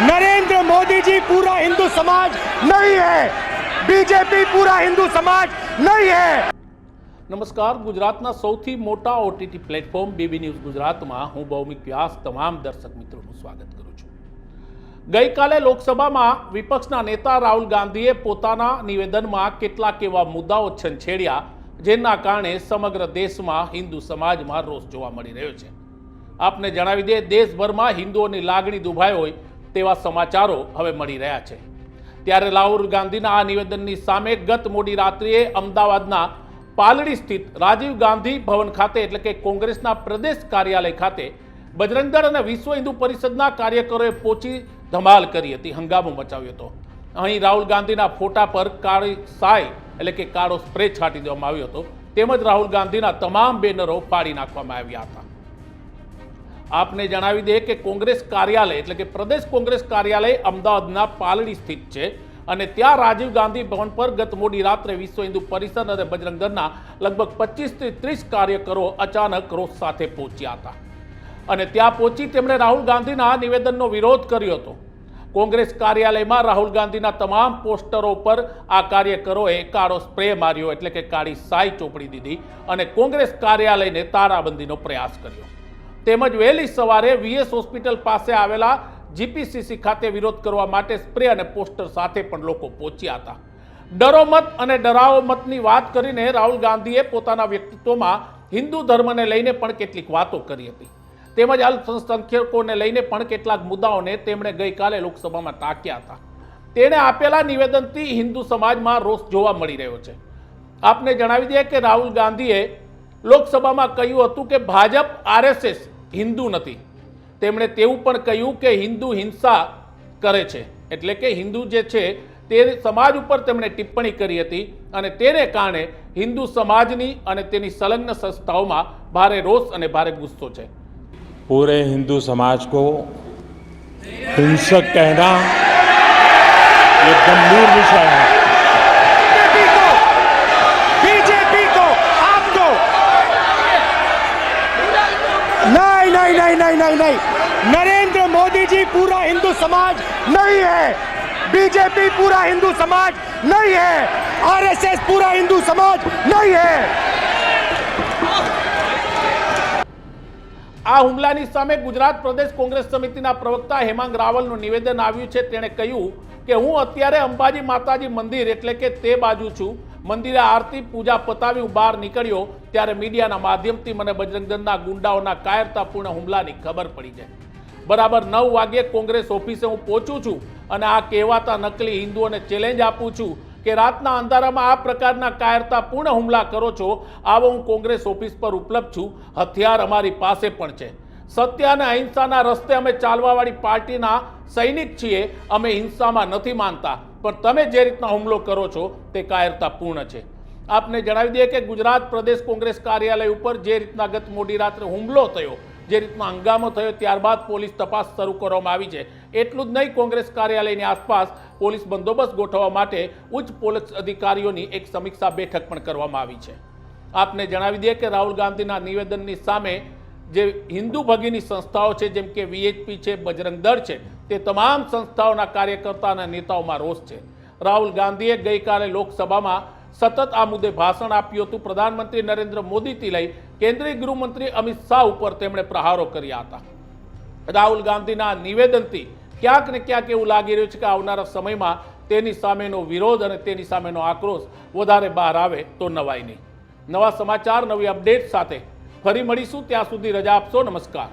नरेंद्र मोदी जी पूरा हिंदू समाज नहीं है, बीजेपी पूरा हिंदू समाज नहीं है। नमस्कार, गुजरातना सौथी मोटा ओटीटी प्लेटफॉर्म बीबी न्यूज गुजरातમાં હું ભૌમિક વ્યાસ તમામ દર્શક મિત્રોનું સ્વાગત કરું છું। ગઈકાલે લોકસભામાં વિપક્ષના નેતા રાહુલ ગાંધીએ પોતાના નિવેદનમાં કેટલાક એવા મુદ્દાઓ છંછેડ્યા જેના કારણે સમગ્ર દેશમાં હિન્દુ સમાજમાં રોષ જોવા મળી રહ્યો છે। આપને જણાવી દે, દેશભરમાં હિન્દુઓની લાગણી દુભાઈ હોય તેવા સમાચારો હવે મળી રહ્યા છે। ત્યારે રાહુલ ગાંધીના આ નિવેદનની સામે ગત મોડી રાત્રિએ અમદાવાદના પાલડી સ્થિત રાજીવ ગાંધી ભવન ખાતે એટલે કે કોંગ્રેસના પ્રદેશ કાર્યાલય ખાતે બજરંગ દળ અને વિશ્વ હિન્દુ પરિષદના કાર્યકરોએ પહોંચી ધમાલ કરી હતી, હંગામો મચાવ્યો હતો। અહીં રાહુલ ગાંધીના ફોટા પર કાળી સાય એટલે કે કાળો સ્પ્રે છાંટી દેવામાં આવ્યો હતો, તેમજ રાહુલ ગાંધીના તમામ બેનરો ફાડી નાખવામાં આવ્યા હતા। આપને જણાવી દે કે કોંગ્રેસ કાર્યાલય એટલે કે પ્રદેશ કોંગ્રેસ કાર્યાલય અમદાવાદના પાલડી સ્થિત છે અને ત્યાં રાજીવ ગાંધી ભવન પર ગત મોડી રાત્રે વિશ્વ હિન્દુ પરિષદ અને બજરંગ દળના લગભગ 25 થી 30 કાર્યકરો અચાનક રોષ સાથે પહોંચ્યા હતા અને ત્યાં પહોંચી તેમણે રાહુલ ગાંધીના નિવેદનનો વિરોધ કર્યો હતો। કોંગ્રેસ કાર્યાલયમાં રાહુલ ગાંધીના તમામ પોસ્ટરો પર આ કાર્યકરોએ કાળો સ્પ્રે માર્યો એટલે કે કાળી સાય ચોપડી દીધી અને કોંગ્રેસ કાર્યાલયને તાળાબંધીનો પ્રયાસ કર્યો। તેમજ વહેલી સવારે વીએસ હોસ્પિટલ પાસે આવેલા જીપીસીસી ખાતે વિરોધ કરવા માટે સ્પ્રે અને પોસ્ટર સાથે પણ લોકો પહોંચ્યા હતા। ડરો મત અને ડરાવો મતની વાત કરીને રાહુલ ગાંધીએ પોતાના વ્યક્તિત્વમાં હિન્દુ ધર્મને લઈને પણ કેટલીક વાતો કરી હતી, તેમજ અલ્પસંખ્યકોને લઈને પણ કેટલાક મુદ્દાઓને તેમણે ગઈકાલે લોકસભામાં ટાંક્યા હતા। તેણે આપેલા નિવેદનથી હિન્દુ સમાજમાં રોષ જોવા મળી રહ્યો છે। આપને જણાવી દઈએ કે રાહુલ ગાંધીએ લોકસભામાં કહ્યું હતું કે ભાજપ આરએસએસ હિન્દુ નથી। તેમણે તેવું પણ કહ્યું કે હિન્દુ હિંસા કરે છે એટલે કે હિન્દુ જે છે તે સમાજ ઉપર તેમણે ટિપ્પણી કરી હતી અને તેને કારણે હિન્દુ સમાજની અને તેની સંલગ્ન સંસ્થાઓમાં ભારે રોષ અને ભારે ગુસ્સો છે। पूरे हिंदू समाज को हिंसक कहना ये गंभीर विषय है। बीजेपी को आपको नहीं नहीं नहीं नहीं नहीं नहीं नरेंद्र मोदी जी पूरा हिंदू समाज नहीं है, बीजेपी पूरा हिंदू समाज नहीं है, आरएसएस पूरा हिंदू समाज नहीं है। આ હુમલાની સામે ગુજરાત પ્રદેશ કોંગ્રેસ સમિતિના પ્રવક્તા હેમાંગ રાવલનું નિવેદન આવ્યું છે। તેણે કહ્યું કે હું અત્યારે અંબાજી માતાજી મંદિર એટલે કે તે બાજુ છું, મંદિરે આરતી પૂજા પતાવી હું બહાર નીકળ્યો ત્યારે મીડિયાના માધ્યમથી મને બજરંગ દળના ગુંડાઓના કાયરતાપૂર્ણ હુમલાની ખબર પડી છે। બરાબર 9 વાગ્યે કોંગ્રેસ ઓફિસે હું પહોંચું છું અને આ કહેવાતા નકલી હિન્દુઓને ચેલેન્જ આપું છું કે રાતના અંધારામાં આ પ્રકારના કાયરતાપૂર્ણ હુમલા કરો છો, આવો હું કોંગ્રેસ ઓફિસ પર ઉપલબ્ધ છું, હથિયાર અમારી પાસે પણ છે। સત્ય અને અહિંસાના રસ્તે અમે ચાલવાવાળી પાર્ટીના સૈનિક છીએ, અમે હિંસામાં નથી માનતા, પણ તમે જે રીતના હુમલો કરો છો તે કાયરતાપૂર્ણ છે। આપને જણાવી દઈએ કે ગુજરાત પ્રદેશ કોંગ્રેસ કાર્યાલય ઉપર જે રીતના ગત મોડી રાત્રે હુમલો થયો, જે રીતના હંગામો થયો, ત્યારબાદ પોલીસ તપાસ શરૂ કરવામાં આવી છે। એટલું જ નહીં, કોંગ્રેસ કાર્યાલયની આસપાસ પોલીસ બંદોબસ્ત ગોઠવવા માટે ઉચ્ચ પોલીસ અધિકારીઓની એક સમીક્ષા બેઠક પણ કરવામાં આવી છે। આપને જણાવી દઈએ કે રાહુલ ગાંધીના નિવેદનની સામે જે હિન્દુ ભગીની સંસ્થાઓ છે જેમ કે વીએચપી છે, બજરંગ દળ છે, તે તમામ સંસ્થાઓના કાર્યકર્તા અને નેતાઓમાં રોષ છે। રાહુલ ગાંધીએ ગઈકાલે લોકસભામાં સતત આ મુદ્દે ભાષણ આપ્યું હતું। પ્રધાનમંત્રી નરેન્દ્ર મોદીથી લઈ કેન્દ્રીય ગૃહમંત્રી અમિત શાહ ઉપર તેમણે પ્રહારો કર્યા હતા। રાહુલ ગાંધીના નિવેદનથી ક્યાંક ને ક્યાંક એવું લાગી રહ્યું છે કે આવનારા સમયમાં તેની સામેનો વિરોધ અને તેની સામેનો આક્રોશ વધારે બહાર આવે તો નવાઈ નહીં। નવા સમાચાર, નવી અપડેટ સાથે ફરી મળીશું, ત્યાં સુધી રજા આપશો। નમસ્કાર।